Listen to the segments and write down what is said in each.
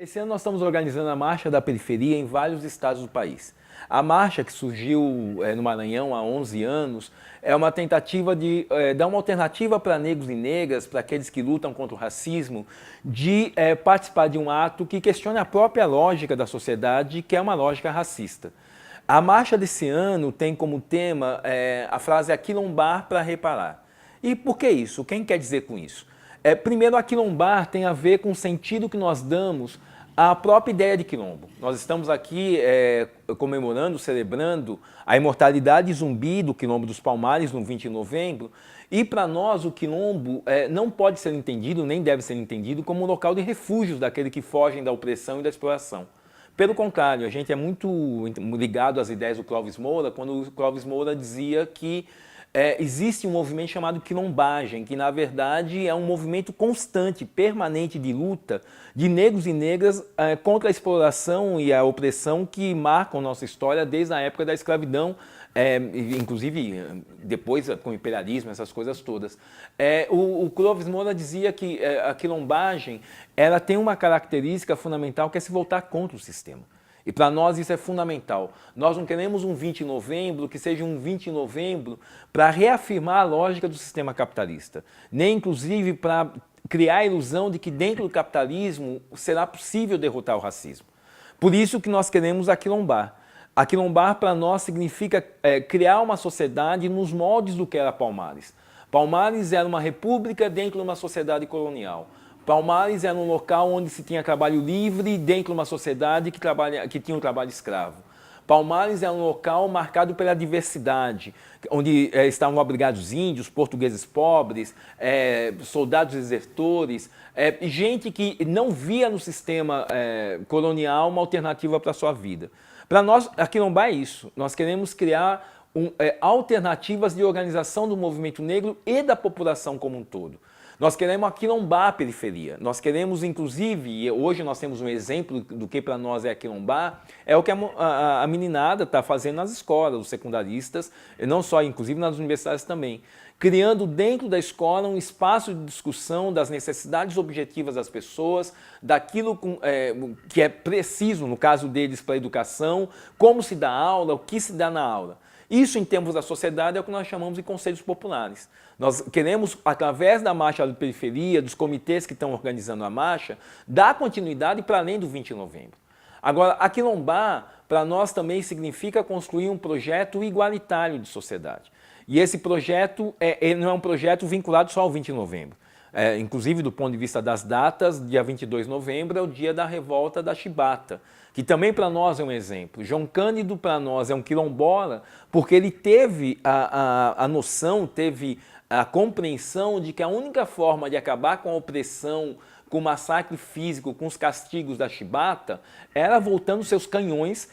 Esse ano nós estamos organizando a Marcha da Periferia em vários estados do país. A marcha, que surgiu no Maranhão há 11 anos, é uma tentativa de dar uma alternativa para negros e negras, para aqueles que lutam contra o racismo, de participar de um ato que questione a própria lógica da sociedade, que é uma lógica racista. A marcha desse ano tem como tema a frase aquilombar para reparar. E por que isso? Quem quer dizer com isso? Primeiro, aquilombar tem a ver com o sentido que nós damos à própria ideia de quilombo. Nós estamos aqui comemorando, celebrando a imortalidade zumbi do Quilombo dos Palmares no 20 de novembro, e para nós o quilombo não pode ser entendido, nem deve ser entendido, como um local de refúgios daqueles que fogem da opressão e da exploração. Pelo contrário, a gente é muito ligado às ideias do Clóvis Moura, quando o Clóvis Moura dizia que existe um movimento chamado quilombagem, que na verdade é um movimento constante, permanente de luta de negros e negras contra a exploração e a opressão que marcam nossa história desde a época da escravidão, inclusive depois com o imperialismo, essas coisas todas. O Clóvis Moura dizia que a quilombagem ela tem uma característica fundamental que é se voltar contra o sistema. E para nós isso é fundamental. Nós não queremos um 20 de novembro que seja um 20 de novembro para reafirmar a lógica do sistema capitalista, nem inclusive para criar a ilusão de que dentro do capitalismo será possível derrotar o racismo. Por isso que nós queremos aquilombar. Aquilombar para nós significa criar uma sociedade nos moldes do que era Palmares. Palmares era uma república dentro de uma sociedade colonial. Palmares era um local onde se tinha trabalho livre dentro de uma sociedade que tinha um trabalho escravo. Palmares era um local marcado pela diversidade, onde estavam abrigados índios, portugueses pobres, soldados desertores, gente que não via no sistema colonial uma alternativa para a sua vida. Para nós, aquilombar é isso. Nós queremos criar alternativas de organização do movimento negro e da população como um todo. Nós queremos aquilombar a periferia. Nós queremos, inclusive, e hoje nós temos um exemplo do que para nós é aquilombar, é o que a meninada está fazendo nas escolas, os secundaristas, não só, inclusive nas universidades também, criando dentro da escola um espaço de discussão das necessidades objetivas das pessoas, daquilo que é preciso, no caso deles, para a educação, como se dá aula, o que se dá na aula. Isso, em termos da sociedade, é o que nós chamamos de conselhos populares. Nós queremos, através da marcha da periferia, dos comitês que estão organizando a marcha, dar continuidade para além do 20 de novembro. Agora, aquilombar, para nós também significa construir um projeto igualitário de sociedade. E esse projeto ele não é um projeto vinculado só ao 20 de novembro. Inclusive, do ponto de vista das datas, dia 22 de novembro é o dia da revolta da Chibata, que também para nós é um exemplo. João Cândido para nós é um quilombola porque ele teve a noção, teve a compreensão de que a única forma de acabar com a opressão, com o massacre físico, com os castigos da Chibata, era voltando seus canhões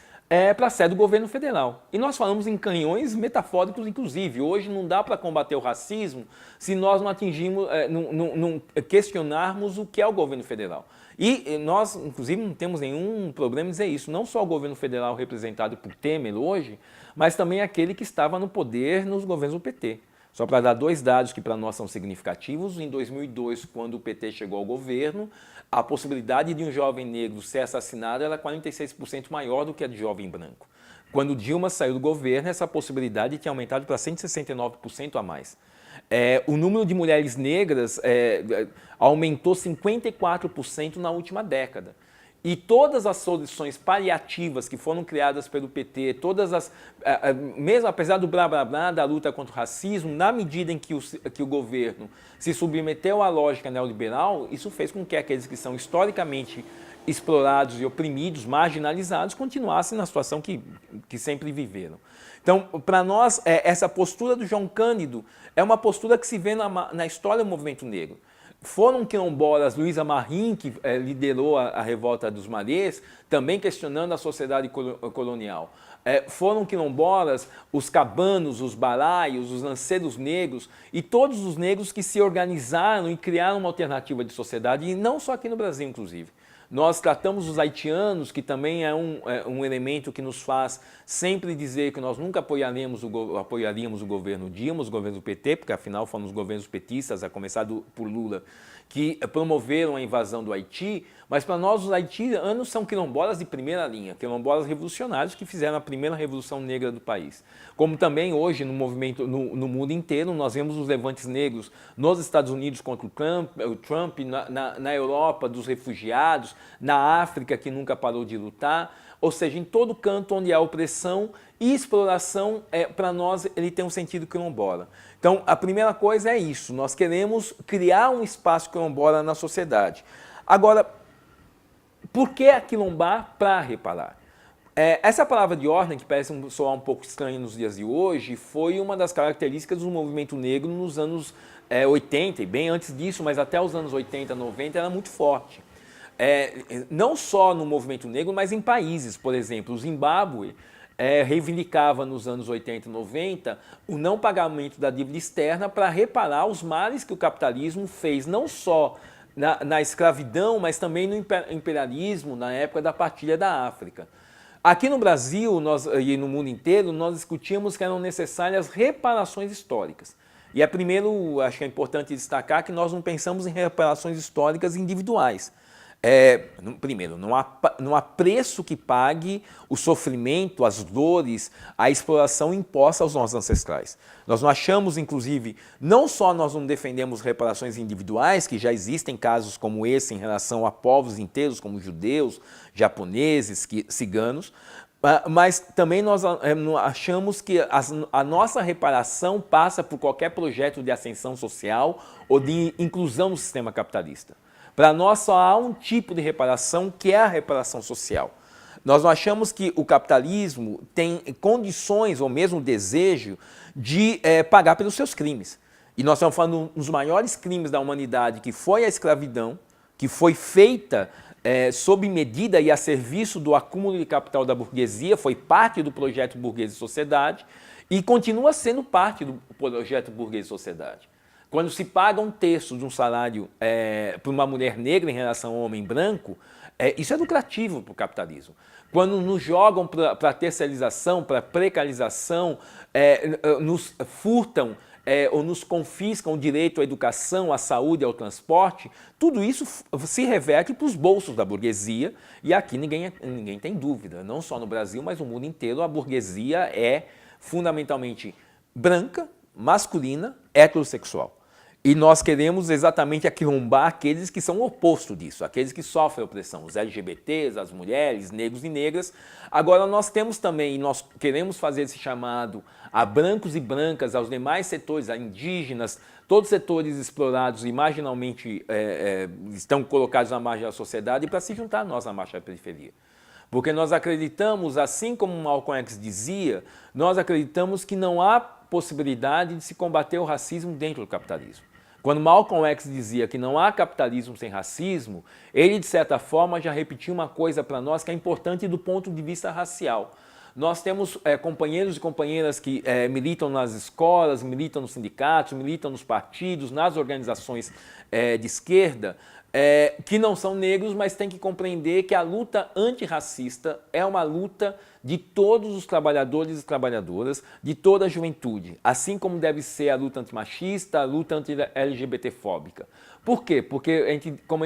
para a sede do governo federal. E nós falamos em canhões metafóricos, inclusive. Hoje não dá para combater o racismo se nós não atingirmos, não questionarmos o que é o governo federal. E nós, inclusive, não temos nenhum problema em dizer isso. Não só o governo federal representado por Temer hoje, mas também aquele que estava no poder nos governos do PT. Só para dar dois dados que para nós são significativos, em 2002, quando o PT chegou ao governo, a possibilidade de um jovem negro ser assassinado era 46% maior do que a de jovem branco. Quando Dilma saiu do governo, essa possibilidade tinha aumentado para 169% a mais. O número de mulheres negras aumentou 54% na última década. E todas as soluções paliativas que foram criadas pelo PT, mesmo apesar do blá blá blá da luta contra o racismo, na medida em que o governo se submeteu à lógica neoliberal, isso fez com que aqueles que são historicamente explorados e oprimidos, marginalizados, continuassem na situação que sempre viveram. Então, para nós, essa postura do João Cândido é uma postura que se vê na história do movimento negro. Foram quilombolas, Luísa Marim, que liderou a revolta dos Marês, também questionando a sociedade colonial. Foram quilombolas, os cabanos, os balaios, os lanceiros negros e todos os negros que se organizaram e criaram uma alternativa de sociedade, e não só aqui no Brasil, inclusive. Nós tratamos os haitianos, que também é um elemento que nos faz sempre dizer que nós nunca apoiaríamos o governo Dilma, os governos do PT, porque afinal foram os governos petistas, a começar por Lula, que promoveram a invasão do Haiti, mas para nós os haitianos são quilombolas de primeira linha, quilombolas revolucionários que fizeram a primeira revolução negra do país. Como também hoje no movimento, no mundo inteiro, nós vemos os levantes negros nos Estados Unidos contra o Trump, na Europa dos refugiados, na África que nunca parou de lutar, ou seja, em todo canto onde há opressão e exploração, para nós ele tem um sentido quilombola. Então, a primeira coisa é isso, nós queremos criar um espaço quilombola na sociedade. Agora, por que aquilombar para reparar? Essa palavra de ordem, que parece soar um pouco estranha nos dias de hoje, foi uma das características do movimento negro nos anos 80, e bem antes disso, mas até os anos 80, 90, era muito forte. Não só no movimento negro, mas em países, por exemplo, o Zimbábue reivindicava nos anos 80 e 90 o não pagamento da dívida externa para reparar os males que o capitalismo fez, não só na escravidão, mas também no imperialismo, na época da partilha da África. Aqui no Brasil e no mundo inteiro, nós discutíamos que eram necessárias reparações históricas. E primeiro, acho que é importante destacar que nós não pensamos em reparações históricas individuais. Primeiro, não há preço que pague o sofrimento, as dores, a exploração imposta aos nossos ancestrais. Nós não achamos, inclusive, não só nós não defendemos reparações individuais, que já existem casos como esse em relação a povos inteiros, como judeus, japoneses, ciganos, mas também nós achamos que a nossa reparação passa por qualquer projeto de ascensão social ou de inclusão no sistema capitalista. Para nós só há um tipo de reparação, que é a reparação social. Nós não achamos que o capitalismo tem condições ou mesmo desejo de pagar pelos seus crimes. E nós estamos falando dos maiores crimes da humanidade, que foi a escravidão, que foi feita sob medida e a serviço do acúmulo de capital da burguesia, foi parte do projeto Burguês e Sociedade e continua sendo parte do projeto Burguês e Sociedade. Quando se paga um terço de um salário para uma mulher negra em relação ao homem branco, isso é lucrativo para o capitalismo. Quando nos jogam para a terceirização, para a precarização, nos furtam ou nos confiscam o direito à educação, à saúde, ao transporte, tudo isso se reverte para os bolsos da burguesia e aqui ninguém tem dúvida, não só no Brasil, mas no mundo inteiro, a burguesia é fundamentalmente branca, masculina, heterossexual. E nós queremos exatamente aquilombar aqueles que são o oposto disso, aqueles que sofrem opressão, os LGBTs, as mulheres, negros e negras. Agora nós temos também, e nós queremos fazer esse chamado a brancos e brancas, aos demais setores, a indígenas, todos os setores explorados e marginalmente estão colocados na margem da sociedade para se juntar a nós na marcha da periferia. Porque nós acreditamos, assim como Malcolm X dizia, nós acreditamos que não há possibilidade de se combater o racismo dentro do capitalismo. Quando Malcolm X dizia que não há capitalismo sem racismo, ele, de certa forma, já repetiu uma coisa para nós que é importante do ponto de vista racial. Nós temos companheiros e companheiras que militam nas escolas, militam nos sindicatos, militam nos partidos, nas organizações de esquerda, que não são negros, mas têm que compreender que a luta antirracista é uma luta de todos os trabalhadores e trabalhadoras, de toda a juventude, assim como deve ser a luta antimachista, a luta anti-LGBTfóbica. Por quê? Porque, como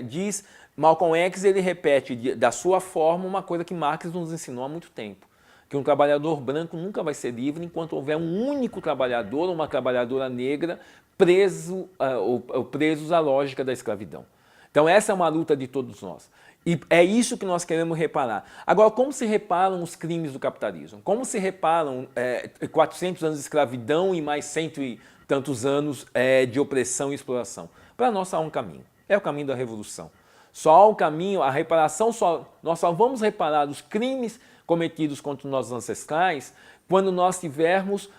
diz, Malcolm X ele repete da sua forma uma coisa que Marx nos ensinou há muito tempo, que um trabalhador branco nunca vai ser livre enquanto houver um único trabalhador ou uma trabalhadora negra presos à lógica da escravidão. Então essa é uma luta de todos nós. E é isso que nós queremos reparar. Agora, como se reparam os crimes do capitalismo? Como se reparam 400 anos de escravidão e mais cento e tantos anos de opressão e exploração? Para nós só há um caminho. É o caminho da revolução. Só há um caminho, a reparação, nós só vamos reparar os crimes cometidos contra os nossos ancestrais quando nós tivermos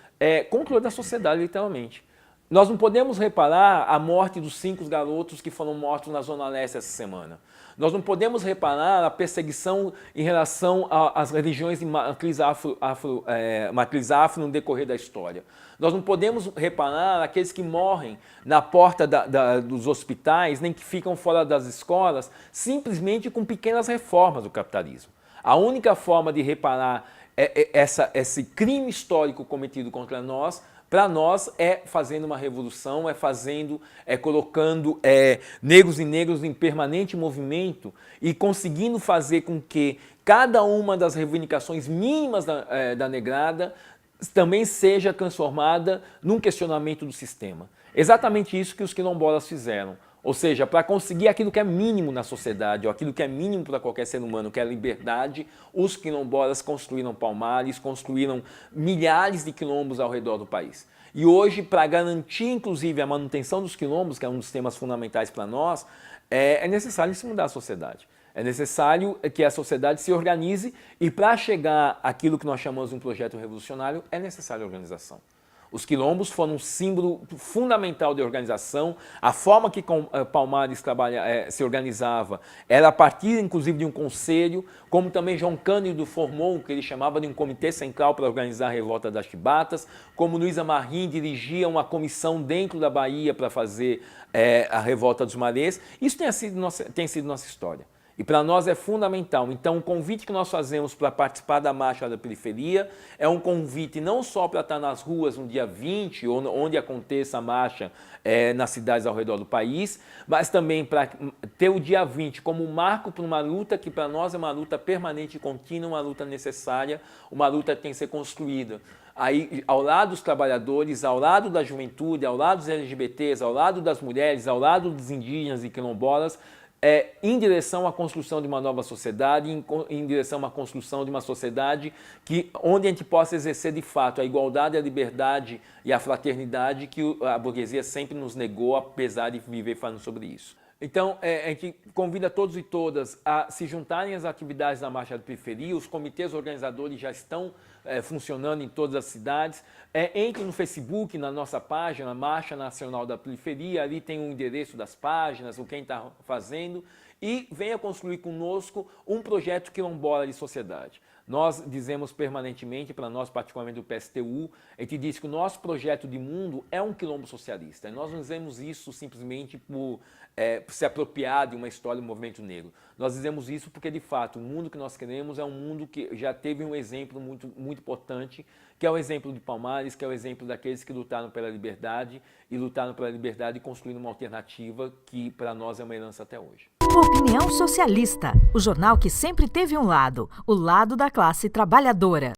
controle da sociedade, literalmente. Nós não podemos reparar a morte dos 5 garotos que foram mortos na Zona Leste essa semana. Nós não podemos reparar a perseguição em relação às religiões de matriz afro no decorrer da história. Nós não podemos reparar aqueles que morrem na porta dos hospitais, nem que ficam fora das escolas, simplesmente com pequenas reformas do capitalismo. A única forma de reparar esse crime histórico cometido contra nós, para nós, é fazendo uma revolução, colocando negros e negros em permanente movimento e conseguindo fazer com que cada uma das reivindicações mínimas da negrada também seja transformada num questionamento do sistema. Exatamente isso que os quilombolas fizeram. Ou seja, para conseguir aquilo que é mínimo na sociedade, ou aquilo que é mínimo para qualquer ser humano, que é a liberdade, os quilombolas construíram Palmares, construíram milhares de quilombos ao redor do país. E hoje, para garantir, inclusive, a manutenção dos quilombos, que é um dos temas fundamentais para nós, é necessário se mudar a sociedade. É necessário que a sociedade se organize e, para chegar àquilo que nós chamamos de um projeto revolucionário, é necessária organização. Os quilombos foram um símbolo fundamental de organização. A forma que Palmares se organizava era a partir, inclusive, de um conselho, como também João Cândido formou o que ele chamava de um comitê central para organizar a revolta das chibatas, como Luiz Amarrim dirigia uma comissão dentro da Bahia para fazer a revolta dos marés. Isso tem sido nossa história. E para nós é fundamental. Então, o convite que nós fazemos para participar da Marcha da Periferia é um convite não só para estar nas ruas no dia 20, ou onde aconteça a marcha nas cidades ao redor do país, mas também para ter o dia 20 como um marco para uma luta que para nós é uma luta permanente e contínua, uma luta necessária, uma luta que tem que ser construída. Aí, ao lado dos trabalhadores, ao lado da juventude, ao lado dos LGBTs, ao lado das mulheres, ao lado dos indígenas e quilombolas, em direção à construção de uma nova sociedade, em direção a uma construção de uma sociedade onde a gente possa exercer de fato a igualdade, a liberdade e a fraternidade que a burguesia sempre nos negou, apesar de viver falando sobre isso. Então, a gente convida todos e todas a se juntarem às atividades da Marcha da Periferia. Os comitês organizadores já estão funcionando em todas as cidades. Entre no Facebook, na nossa página, Marcha Nacional da Periferia, ali tem o endereço das páginas, o quem está fazendo, e venha construir conosco um projeto quilombola de sociedade. Nós dizemos permanentemente, para nós particularmente do PSTU, a gente diz que o nosso projeto de mundo é um quilombo socialista. E nós não dizemos isso simplesmente por se apropriar de uma história do movimento negro. Nós dizemos isso porque, de fato, o mundo que nós queremos é um mundo que já teve um exemplo muito, muito importante, que é o exemplo de Palmares, que é o exemplo daqueles que lutaram pela liberdade e lutaram pela liberdade e construíram uma alternativa que, para nós, é uma herança até hoje. Opinião Socialista, o jornal que sempre teve um lado, o lado da classe trabalhadora.